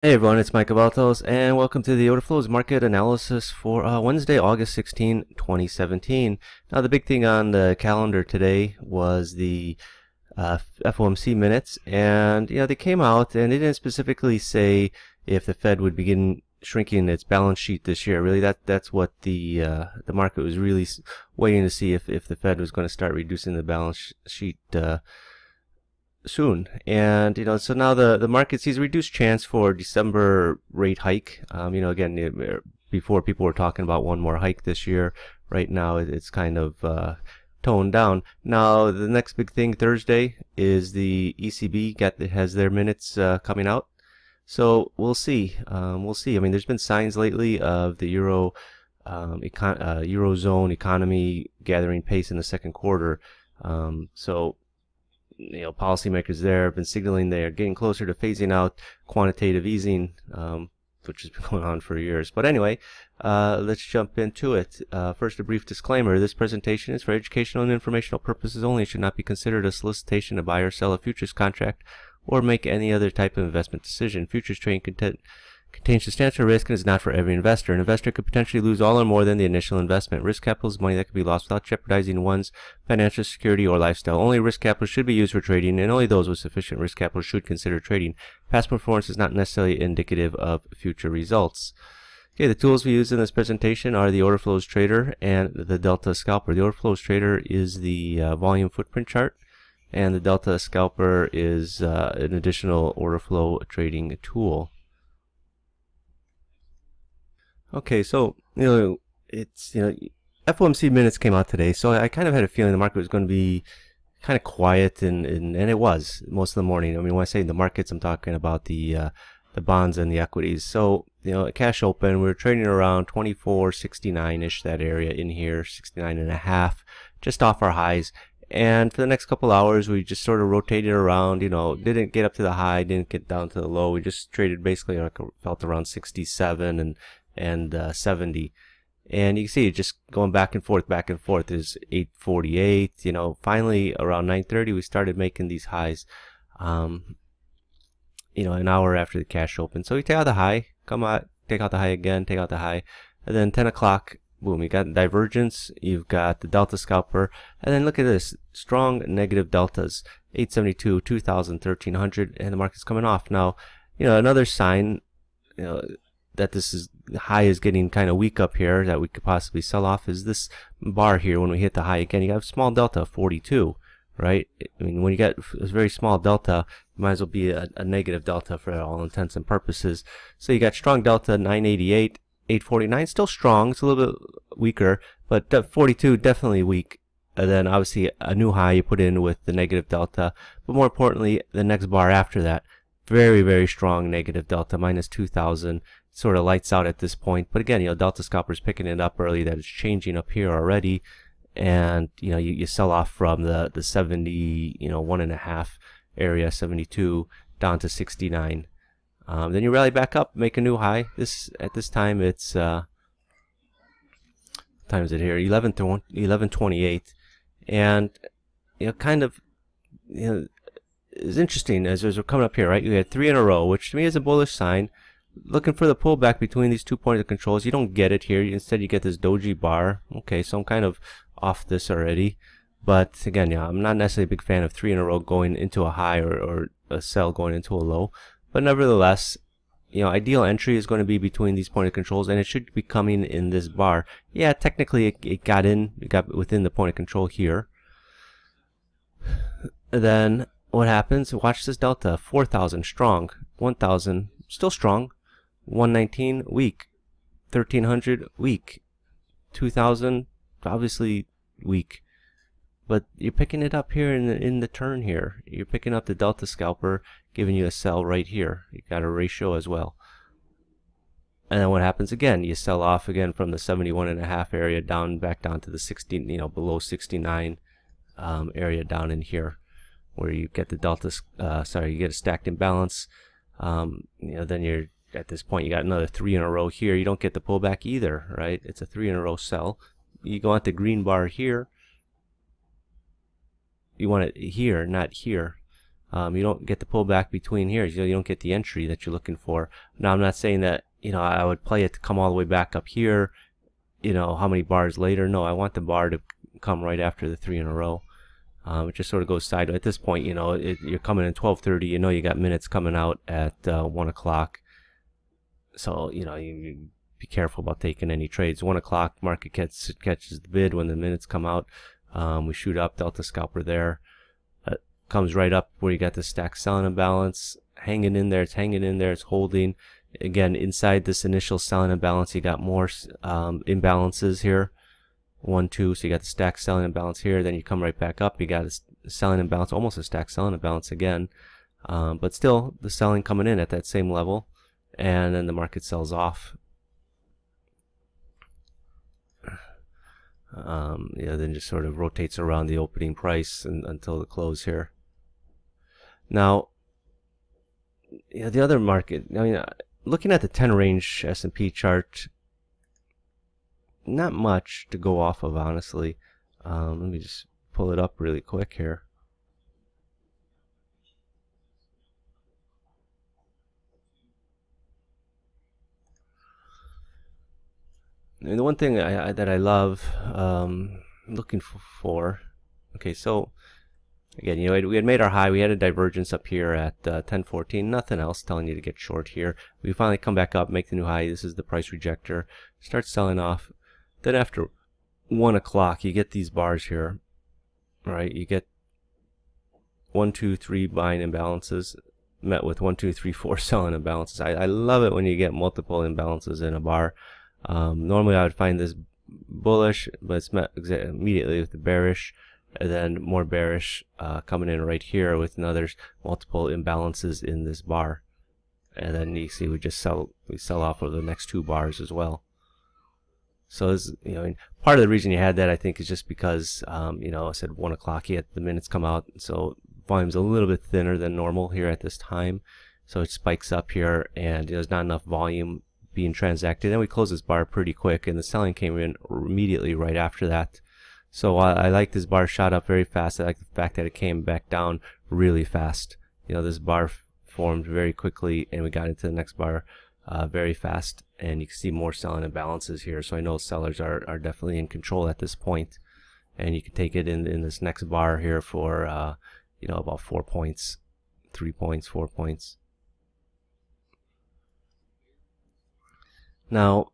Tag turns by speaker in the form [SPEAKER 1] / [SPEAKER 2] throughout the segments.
[SPEAKER 1] Hey everyone, it's Mike Abaltos, and welcome to the Orderflows market analysis for Wednesday, August 16, 2017. Now, the big thing on the calendar today was the FOMC minutes, and they came out and they didn't specifically say if the Fed would begin shrinking its balance sheet this year. Really, that's what the market was really waiting to see if the Fed was going to start reducing the balance sheet soon. And so now the market sees a reduced chance for December rate hike. Again, before people were talking about one more hike this year. Right now it's kind of toned down. Now the next big thing Thursday is the ECB has their minutes coming out. So we'll see. We'll see. I mean, there's been signs lately of the Eurozone economy gathering pace in the second quarter. So policymakers there have been signaling they are getting closer to phasing out quantitative easing, which has been going on for years. But anyway, let's jump into it. First, a brief disclaimer. This presentation is for educational and informational purposes only. It should not be considered a solicitation to buy or sell a futures contract or make any other type of investment decision. Futures trading contains substantial risk and is not for every investor. An investor could potentially lose all or more than the initial investment. Risk capital is money that can be lost without jeopardizing one's financial security or lifestyle. Only risk capital should be used for trading, and only those with sufficient risk capital should consider trading. Past performance is not necessarily indicative of future results. Okay, the tools we use in this presentation are the Orderflows Trader and the Delta Scalper. The Orderflows Trader is the volume footprint chart, and the Delta Scalper is an additional order flow trading tool. Okay, so it's FOMC minutes came out today, so I kind of had a feeling the market was going to be kind of quiet, and it was most of the morning. I mean, when I say the markets, I'm talking about the bonds and the equities. So at cash open, we were trading around 24.69ish, that area in here, 69.5, just off our highs. And for the next couple hours, we just sort of rotated around. Didn't get up to the high, didn't get down to the low. We just traded basically felt around 67 and 70, and you can see it just going back and forth is 848. Finally around 9:30 we started making these highs, an hour after the cash open. So we take out the high, come out, take out the high again, take out the high, and then 10 o'clock, boom, you got divergence, you've got the Delta Scalper, and then look at this, strong negative deltas, 872, 2000, 1300, and the market's coming off. Now, another sign, that the high is getting kind of weak up here, that we could possibly sell off, is this bar here. When we hit the high again, you have a small delta, 42, right? I mean, when you get a very small delta, it might as well be a negative delta for all intents and purposes. So you got strong delta, 988, 849, still strong. It's a little bit weaker, but 42 definitely weak. And then obviously a new high you put in with the negative delta, but more importantly, the next bar after that, very, very strong negative delta, minus 2000. Sort of lights out at this point, but again, Delta Scalper is picking it up early, that it's changing up here already, and you sell off from the 70, 1.5 area, 72 down to 69. Then you rally back up, make a new high. At this time it's what time is it here? 11:28, and it's interesting as we're coming up here, right? You had 3 in a row, which to me is a bullish sign. Looking for the pullback between these 2 points of controls. You don't get it here. Instead, you get this doji bar. Okay, so I'm kind of off this already. But again, I'm not necessarily a big fan of 3 in a row going into a high or a sell going into a low. But nevertheless, ideal entry is going to be between these point of controls, and it should be coming in this bar. Yeah, technically it got within the point of control here. Then what happens? Watch this delta. 4,000 strong, 1,000 still strong, 119 weak, 1300 weak, 2000 obviously weak, but you're picking it up here in the turn here. You're picking up the Delta Scalper, giving you a sell right here. You got a ratio as well. And then what happens again? You sell off again from the 71.5 area back down to the 16, below 69 area down in here, where you get the Delta. You get a stacked imbalance. Then you're at this point, you got another 3 in a row here. You don't get the pullback either, right? It's a 3 in a row sell. You go at the green bar here. You want it here, not here. You don't get the pullback between here. You don't get the entry that you're looking for. Now, I'm not saying that, you know, I would play it to come all the way back up here, you know, how many bars later. No, I want the bar to come right after the 3 in a row. It just sort of goes sideways. At this point, you know, you're coming in 12:30. You know, you got minutes coming out at 1 o'clock. So, you know, you be careful about taking any trades. 1 o'clock, market catches the bid when the minutes come out. We shoot up, delta scalper there. Comes right up where you got the stack selling imbalance. Hanging in there. It's hanging in there. It's holding. Again, inside this initial selling imbalance, you got more imbalances here. 1, 2. So you got the stack selling imbalance here. Then you come right back up. You got a selling imbalance, almost a stack selling imbalance again. But still, the selling coming in at that same level. And then the market sells off. Yeah, then just sort of rotates around the opening price until the close here. Now, yeah, the other market, I mean, looking at the 10 range S&P chart, not much to go off of, honestly. Let me just pull it up really quick here. And the one thing that I love looking for, okay, so again, you know, we had made our high. We had a divergence up here at 10.14. Nothing else telling you to get short here. We finally come back up, make the new high. This is the price rejector. Start selling off. Then after 1 o'clock, you get these bars here, right? You get 1, 2, 3 buying imbalances met with 1, 2, 3, 4 selling imbalances. I love it when you get multiple imbalances in a bar. Normally I would find this bullish, but it's met immediately with the bearish, and then more bearish coming in right here with another multiple imbalances in this bar. And then you see we sell off of the next 2 bars as well. So this, you know, part of the reason you had that, I think, is just because you know, I said 1 o'clock, you had the minutes come out, so volume's a little bit thinner than normal here at this time, so it spikes up here, and there's not enough volume being transacted. Then we closed this bar pretty quick, and the selling came in immediately right after that. So I like this bar shot up very fast. I like the fact that it came back down really fast. You know, this bar formed very quickly, and we got into the next bar very fast, and you can see more selling imbalances here. So I know sellers are definitely in control at this point, and you can take it in this next bar here for you know, about 4 points, 3 points, 4 points. Now,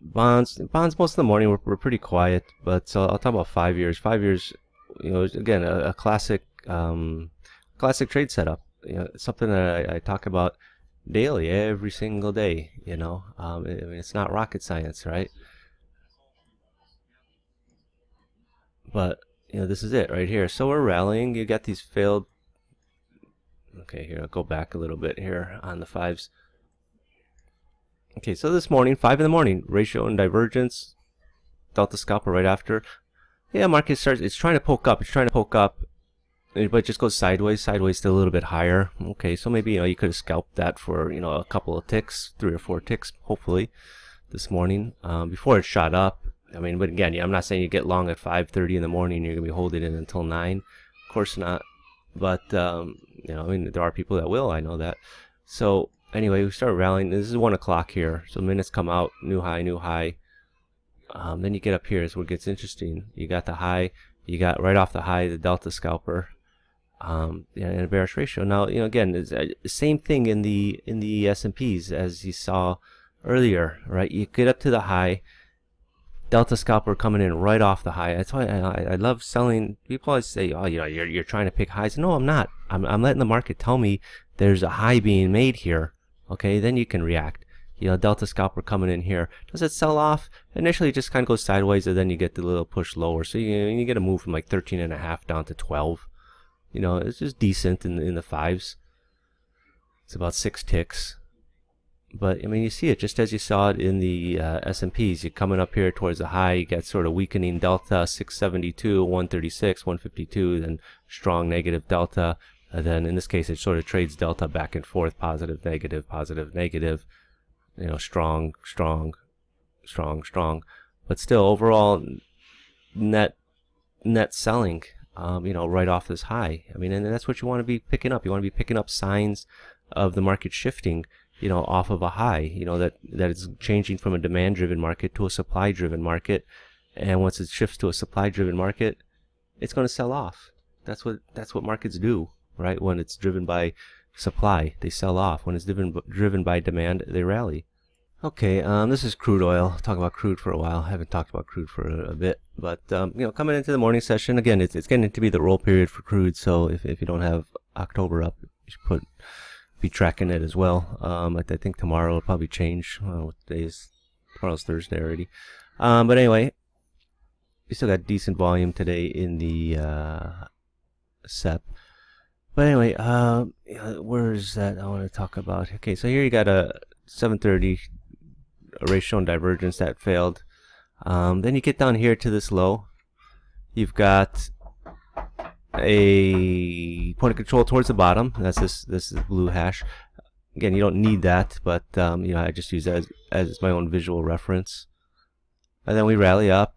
[SPEAKER 1] bonds most of the morning were pretty quiet, but so I'll talk about 5 years. 5 years, you know, again, a classic trade setup. You know, something that I talk about daily, every single day. You know, I mean, it's not rocket science, right? But you know, this is it right here. So we're rallying. You got these failed. Okay, here I'll go back a little bit here on the 5s. Okay, so this morning, 5 in the morning, ratio and divergence, delta scalper right after. Yeah, market starts, it's trying to poke up, but it just goes sideways, still a little bit higher. Okay, so maybe, you know, you could have scalped that for, you know, a couple of ticks, 3 or 4 ticks, hopefully, this morning, before it shot up. I mean, but again, yeah, I'm not saying you get long at 5:30 in the morning, you're going to be holding it until 9. Of course not. But, you know, I mean, there are people that will, I know that. So, anyway, we start rallying. This is 1 o'clock here, so minutes come out, new high, new high. Then you get up here is where it gets interesting. You got the high, you got right off the high the delta scalper, and a bearish ratio. Now, you know, again, it's the same thing in the S&Ps as you saw earlier, right? You get up to the high, delta scalper coming in right off the high. That's why I love selling. People always say, oh, you know, you're trying to pick highs. No, I'm not. I'm letting the market tell me there's a high being made here. Okay, then you can react. You know, delta scalper coming in here. Does it sell off? Initially, it just kind of goes sideways, and then you get the little push lower. So you get a move from like 13.5 down to 12. You know, it's just decent in the 5s. It's about 6 ticks. But I mean, you see it just as you saw it in the S&Ps. You're coming up here towards the high. You got sort of weakening delta, 672, 136, 152, then strong negative delta. And then in this case, it sort of trades delta back and forth, positive, negative, positive, negative. You know, strong, strong, strong, strong. But still, overall, net selling. right off this high. I mean, and that's what you want to be picking up. You want to be picking up signs of the market shifting, off of a high, that it's changing from a demand-driven market to a supply-driven market. And once it shifts to a supply-driven market, it's going to sell off. That's what markets do, right? When it's driven by supply, they sell off. When it's driven by demand, they rally. Okay, this is crude oil. Talk about crude for a while. I haven't talked about crude for a bit, but coming into the morning session again, it's getting to be the roll period for crude. So if you don't have October up, you should be tracking it as well. I think tomorrow will probably change. What day is tomorrow's Thursday already. But anyway, we still got decent volume today in the SEP. But anyway, where is that I want to talk about? Okay, so here you got a 730 ratio and divergence that failed. Then you get down here to this low. You've got a point of control towards the bottom. That's this is blue hash. Again, you don't need that, but I just use that as my own visual reference. And then we rally up,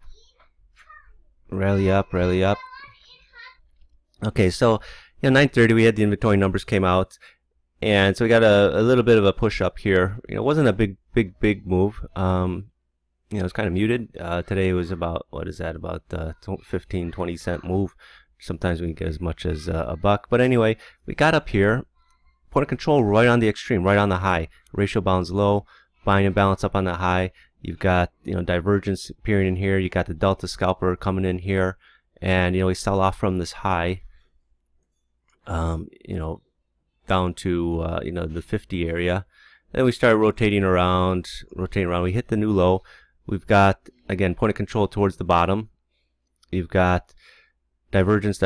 [SPEAKER 1] rally up, rally up. Okay, so 9:30 we had the inventory numbers came out, and so we got a little bit of a push up here. It wasn't a big move. It's kind of muted. Today was about, what is that, about 15-20 cent move. Sometimes we can get as much as a buck. But anyway, we got up here, point of control right on the extreme, right on the high. Ratio bounds low, buying and balance up on the high. You've got divergence appearing in here. You got the delta scalper coming in here, and we sell off from this high. Down to the 50 area. Then we start rotating around. We hit the new low. We've got, again, point of control towards the bottom. You've got divergence,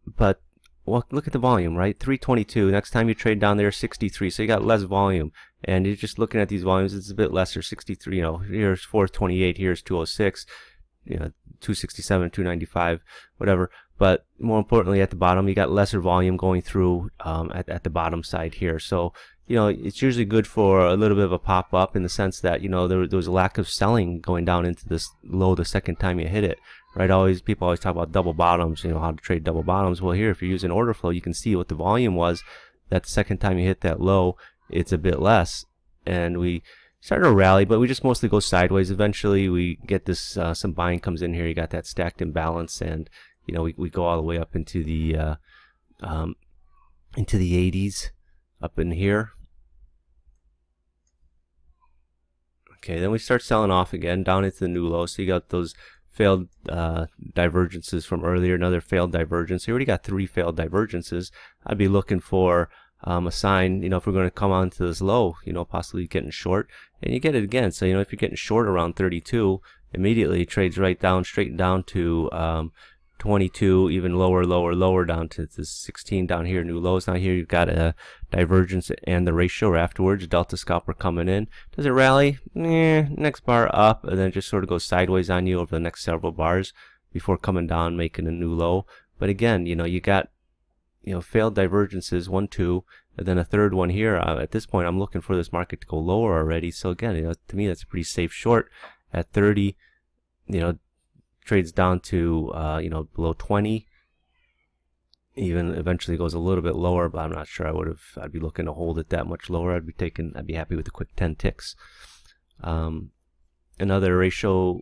[SPEAKER 1] but look at the volume, right? 322. Next time you trade down there, 63. So you got less volume, and you're just looking at these volumes. It's a bit lesser. 63. Here's 428. Here's 206. 267, 295, whatever. But more importantly, at the bottom, you got lesser volume going through at the bottom side here. So, it's usually good for a little bit of a pop up in the sense that, there was a lack of selling going down into this low the second time you hit it, right? People always talk about double bottoms, how to trade double bottoms. Well, here, if you're using order flow, you can see what the volume was that the second time you hit that low, it's a bit less. And we started to rally, but we just mostly go sideways. Eventually, we get this, some buying comes in here. You got that stacked imbalance, and we go all the way up into the 80s, up in here. Okay, then we start selling off again down into the new low. So you got those failed divergences from earlier, another failed divergence. You already got 3 failed divergences. I'd be looking for a sign, if we're going to come onto this low, possibly getting short, and you get it again. So, if you're getting short around 32, immediately it trades right down, straight down to 22, even lower down to the 16 down here, new lows. Now here you've got a divergence and the ratio afterwards, delta scalper coming in. Does it rally? Next bar up, and then just sort of goes sideways on you over the next several bars before coming down, making a new low. But again, you got failed divergences, 1, 2, and then a third one here. At this point, I'm looking for this market to go lower already. So again, to me, that's a pretty safe short at 30. Trades down to below 20. Even eventually goes a little bit lower, but I'm not sure I'd be looking to hold it that much lower. I'd be happy with a quick 10 ticks. Another ratio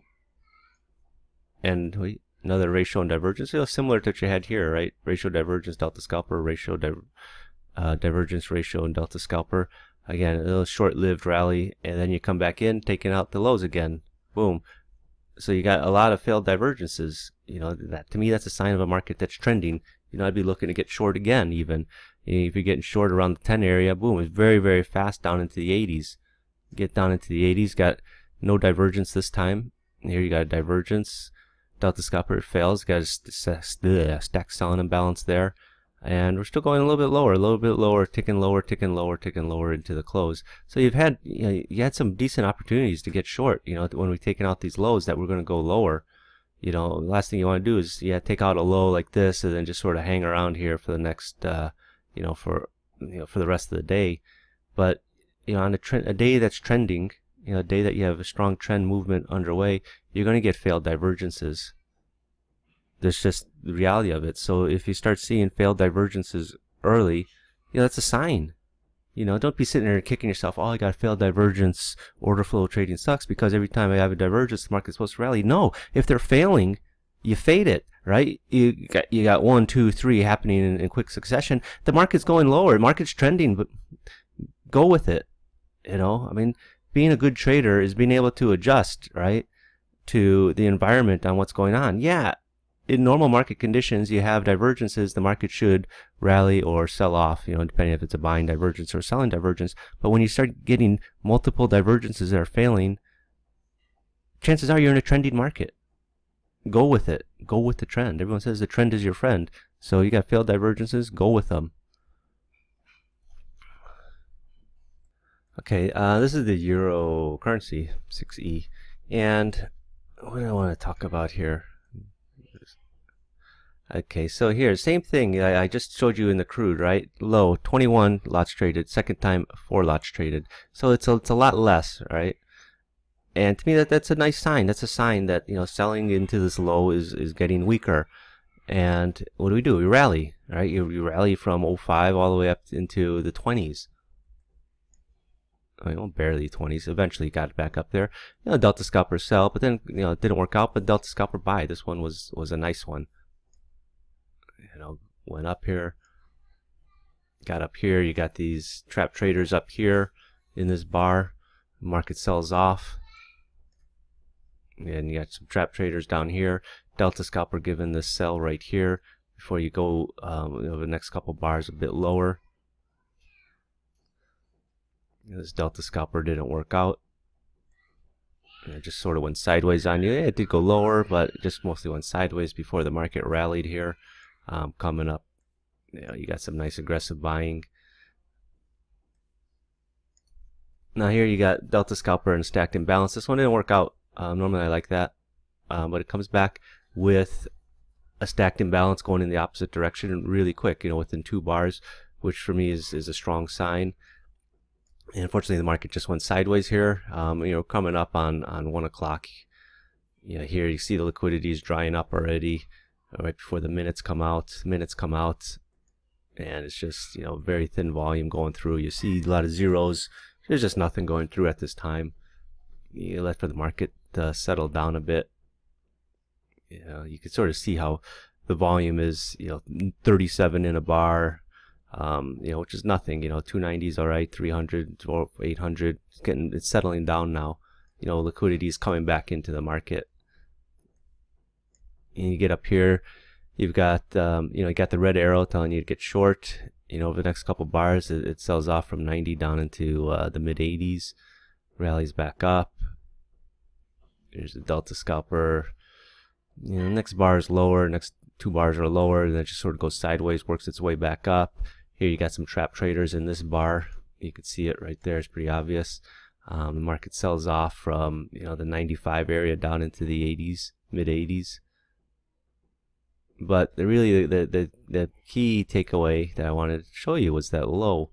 [SPEAKER 1] and divergence, similar to what you had here, right? Ratio, divergence, delta scalper, ratio, divergence, ratio, and delta scalper. Again, a little short-lived rally, and then you come back in, taking out the lows again. Boom. So you got a lot of failed divergences. That to me, that's a sign of a market that's trending. I'd be looking to get short again. Even if you're getting short around the 10 area, boom, it's very, very fast down into the 80s. Get down into the 80s, got no divergence this time. Here you got a divergence. Delta scalper fails, got a stack selling imbalance there. And we're still going a little bit lower, ticking lower into the close. So you had some decent opportunities to get short, when we're taking out these lows that we're going to go lower. The last thing you want to do is, take out a low like this and then just sort of hang around here for the next, for the rest of the day. But, on a day that's trending, a day that you have a strong trend movement underway, you're going to get failed divergences. There's just the reality of it. So if you start seeing failed divergences early, that's a sign. Don't be sitting there kicking yourself, oh, I got a failed divergence, order flow trading sucks because every time I have a divergence, the market's supposed to rally. No, if they're failing, you fade it, right? You got 1, 2, 3 happening in quick succession. The market's going lower, the market's trending, but go with it. Being a good trader is being able to adjust, right, to the environment on what's going on. Yeah, in normal market conditions, you have divergences, the market should rally or sell off, depending if it's a buying divergence or a selling divergence. But when you start getting multiple divergences that are failing, chances are you're in a trending market. Go with it. Go with the trend. Everyone says the trend is your friend. So you got failed divergences, go with them. Okay, this is the euro currency, 6E. And what do I want to talk about here? Okay, so here, same thing I just showed you in the crude, right? Low, 21 lots traded. Second time, 4 lots traded. So it's a lot less, right? And to me, that's a nice sign. That's a sign that, selling into this low is getting weaker. And what do? We rally, right? You rally from 05 all the way up into the 20s. Barely 20s. Eventually got back up there. Delta scalper sell, but then, it didn't work out. But Delta scalper buy. This one was a nice one. Went up here, got up here. You got these trap traders up here in this bar. Market sells off, and you got some trap traders down here. Delta scalper given this sell right here before you go the next couple bars a bit lower. This Delta scalper didn't work out. It just sort of went sideways on you. It did go lower, but it just mostly went sideways before the market rallied here. Coming up, you got some nice aggressive buying. Now here you got Delta scalper and stacked imbalance. This one didn't work out. Normally I like that, but it comes back with a stacked imbalance going in the opposite direction really quick, within 2 bars, which for me is a strong sign. And unfortunately the market just went sideways here. Coming up on 1 o'clock. Here you see the liquidity is drying up already. Right before the minutes come out, and it's just very thin volume going through. You see a lot of zeros. There's just nothing going through at this time. You let for the market settle down a bit. You can sort of see how the volume is 37 in a bar, which is nothing. 290 is all right, 300 or 800. It's settling down now. Liquidity is coming back into the market. And you get up here, you've got you got the red arrow telling you to get short. Over the next couple bars, it sells off from 90 down into the mid 80s, rallies back up. There's the Delta scalper. Next bar is lower, next 2 bars are lower, and then it just sort of goes sideways, works its way back up. Here you got some trap traders in this bar. You can see it right there. It's pretty obvious. The market sells off from the 95 area down into the 80s, mid 80s. But the key takeaway that I wanted to show you was that low.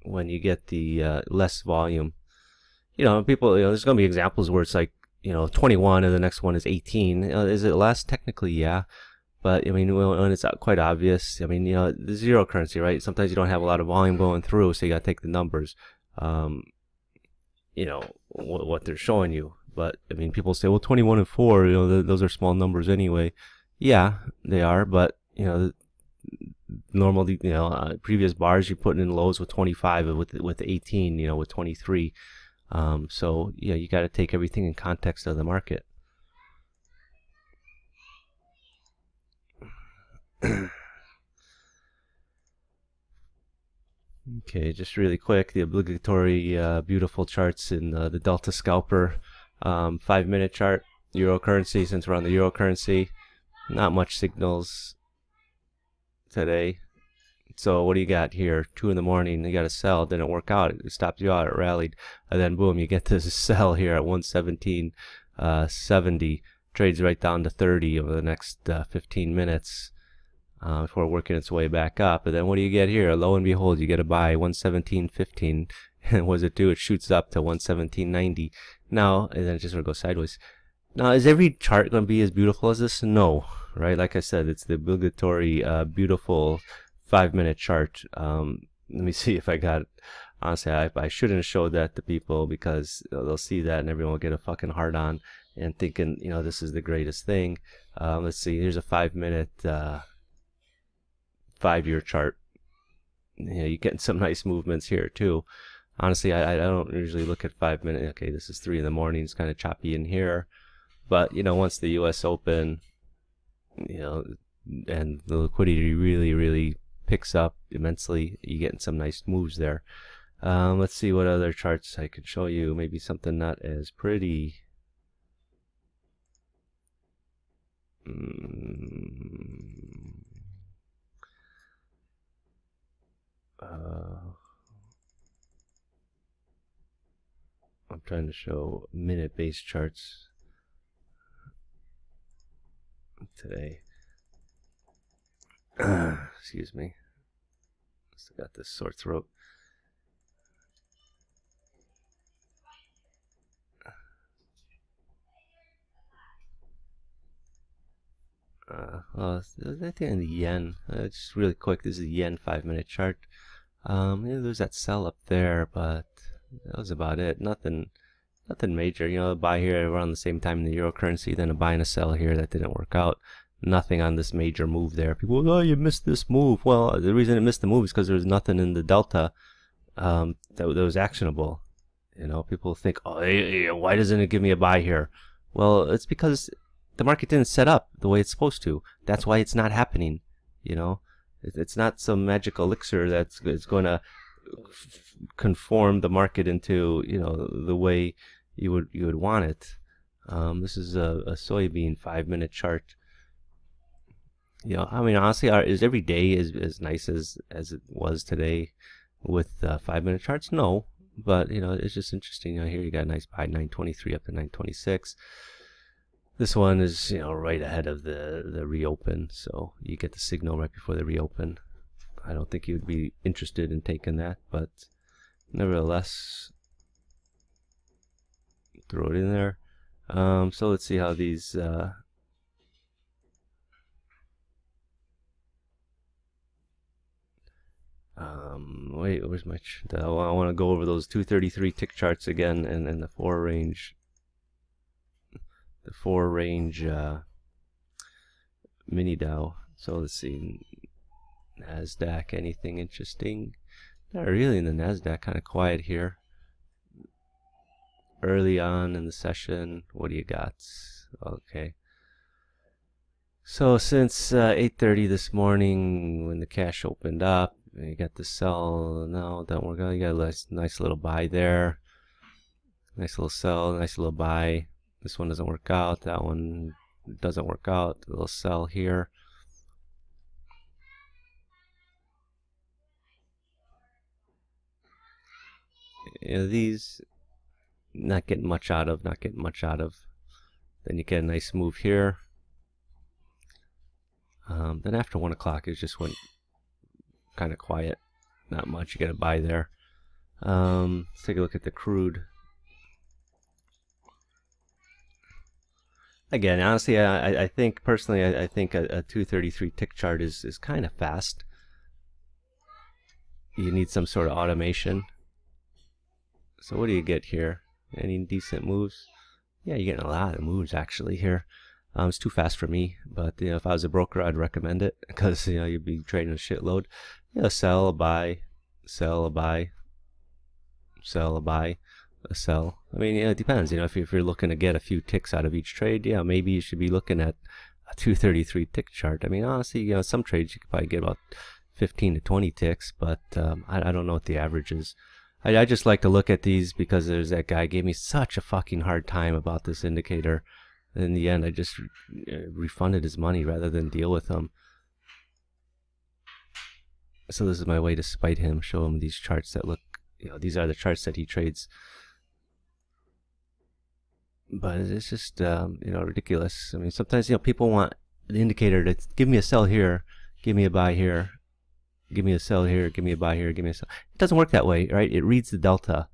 [SPEAKER 1] When you get the less volume, people, there's going to be examples where it's like 21 and the next one is 18. Is it less? Technically, yeah. But when it's quite obvious, the zero currency, right? Sometimes you don't have a lot of volume going through, so you got to take the numbers. What they're showing you. But people say, well, 21 and 4, those are small numbers anyway. Yeah, they are. But normally, previous bars you're putting in lows with 25, with 18, with 23. So yeah, you got to take everything in context of the market. Okay, just really quick, the obligatory beautiful charts in the Delta scalper. 5-minute chart, euro currency. Since we're on the euro currency, not much signals today. So what do you got here? 2 in the morning, you got a sell, didn't work out, it stopped you out, it rallied, and then boom, you get this sell here at 117.70. Trades right down to 30 over the next 15 minutes before working its way back up. And then what do you get here? Lo and behold, you get a buy, 117.15. And what does it do? It shoots up to 117.90. Now, and then it just sort of goes sideways. Now, is every chart going to be as beautiful as this? No, right? Like I said, it's the obligatory beautiful 5-minute chart. Let me see if I got it. Honestly, I shouldn't have showed that to people, because they'll see that and everyone will get a fucking hard on and thinking, you know, this is the greatest thing. Let's see, here's a 5-minute 5-year chart. You know, you're getting some nice movements here too. Honestly, I don't usually look at 5-minute. Okay, this is 3 in the morning. It's kind of choppy in here. But, you know, once the U.S. Open, you know, and the liquidity really picks up immensely, you're getting some nice moves there. Let's see what other charts I could show you. Maybe something not as pretty. I'm trying to show minute-based charts today. Excuse me. Still got this sore throat. Well, I think in the yen, just really quick, this is the yen 5-minute chart. Yeah, there's that sell up there, but that was about it. Nothing major. You know, a buy here around the same time in the euro currency, then a buy and a sell here. That didn't work out. Nothing on this major move there. People, oh, you missed this move. Well, the reason it missed the move is because there was nothing in the delta that was actionable. You know, people think, oh, hey, why doesn't it give me a buy here? Well, it's because the market didn't set up the way it's supposed to. That's why it's not happening. You know, it's not some magic elixir that's going to conform the market into, you know, the way you would want it. This is a soybean 5-minute chart. You know, I mean, honestly, is every day as nice as it was today with 5-minute charts? No, but you know, it's just interesting. You know, here you got a nice buy, 923 up to 926. This one is, you know, right ahead of the reopen, so you get the signal right before the reopen. I don't think you would be interested in taking that, but nevertheless, throw it in there. So let's see how these wait, where's my I want to go over those 233 tick charts again, and the 4 range mini Dow. So let's see, NASDAQ, anything interesting? Not really in the NASDAQ, kind of quiet here. Early on in the session, what do you got? Okay. So since 8:30 this morning, when the cash opened up, you got the sell. No, don't work out. You got a nice little buy there. Nice little sell, nice little buy. This one doesn't work out. That one doesn't work out. A little sell here. You know, these not getting much out of. Then you get a nice move here. Then after 1 o'clock, it just went kind of quiet. Not much. You got to buy there. Let's take a look at the crude. Again, honestly, I think personally, I think a 233 tick chart is kind of fast. You need some sort of automation. So what do you get here? Any decent moves? Yeah, you're getting a lot of moves actually here. It's too fast for me, but you know, if I was a broker, I'd recommend it, because you know, you'd be trading a shitload. You know, sell, a buy, sell, a buy, sell, a buy, a sell. I mean, you know, it depends. You know, if you're looking to get a few ticks out of each trade, yeah, maybe you should be looking at a 233 tick chart. I mean, honestly, you know, some trades you could probably get about 15 to 20 ticks, but I don't know what the average is. I just like to look at these because there's that guy gave me such a fucking hard time about this indicator. In the end, I just refunded his money rather than deal with him. So this is my way to spite him, show him these charts that look, you know, these are the charts that he trades. But it's just, you know, ridiculous. I mean, sometimes, you know, people want the indicator to give me a sell here, give me a buy here, give me a sell here, give me a buy here, give me a sell. It doesn't work that way, right? It reads the delta.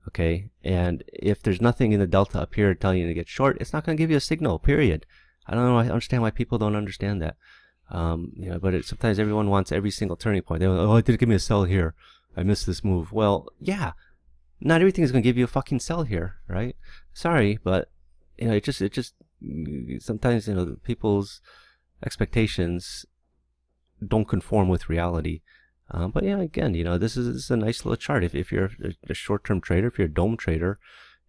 [SPEAKER 1] Okay, and if there's nothing in the delta up here telling you to get short, it's not going to give you a signal, period. I don't know, I understand why people don't understand that. But sometimes everyone wants every single turning point. They're like, oh, it didn't give me a sell here. I missed this move. Well, yeah, not everything is going to give you a fucking sell here, right? Sorry, but it just sometimes people's expectations don't conform with reality. But yeah, again, this is a nice little chart. If you're a short-term trader, if you're a dome trader,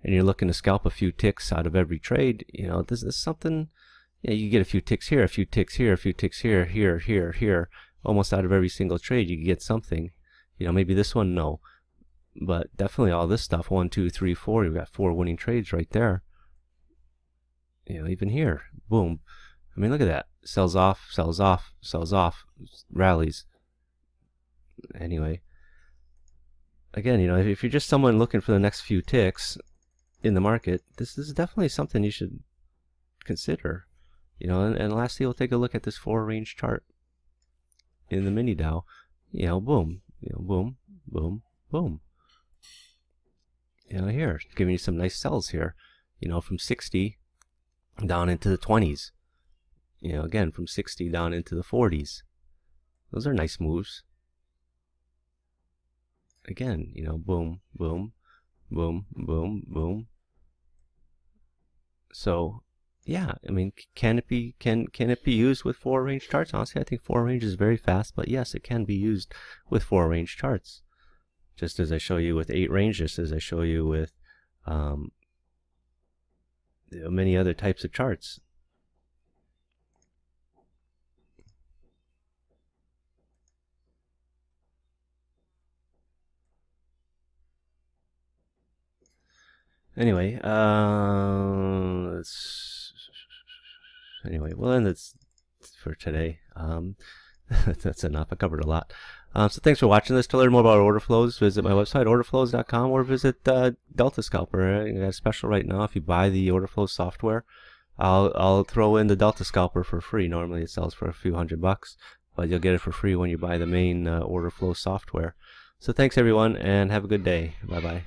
[SPEAKER 1] and you're looking to scalp a few ticks out of every trade, this is something. You get a few ticks here, a few ticks here, a few ticks here, here, almost out of every single trade. You get something. Maybe this one, no, but definitely all this stuff. 1, 2, 3, 4. You've got 4 winning trades right there. Even here, boom. I mean, look at that. Sells off, sells off, sells off, rallies. Anyway, again, if you're just someone looking for the next few ticks in the market, this is definitely something you should consider. And lastly, we'll take a look at this 4-range chart in the mini Dow. Boom, boom, boom, boom. Here, giving you some nice sells here. From 60 down into the 20s. Again, from 60 down into the 40s. Those are nice moves. Again, boom, boom, boom, boom, boom. So, yeah, I mean, can it be used with 4-range charts? Honestly, I think 4-range is very fast, but yes, it can be used with 4-range charts. Just as I show you with 8-range, just as I show you with many other types of charts. Anyway, well, then that's for today. That's enough. I covered a lot. So thanks for watching this. To learn more about order flows, visit my website, orderflows.com, or visit Delta Scalper. I got a special right now. If you buy the Orderflows software, I'll throw in the Delta Scalper for free. Normally it sells for a few $100, but you'll get it for free when you buy the main Orderflows software. So thanks everyone, and have a good day. Bye bye.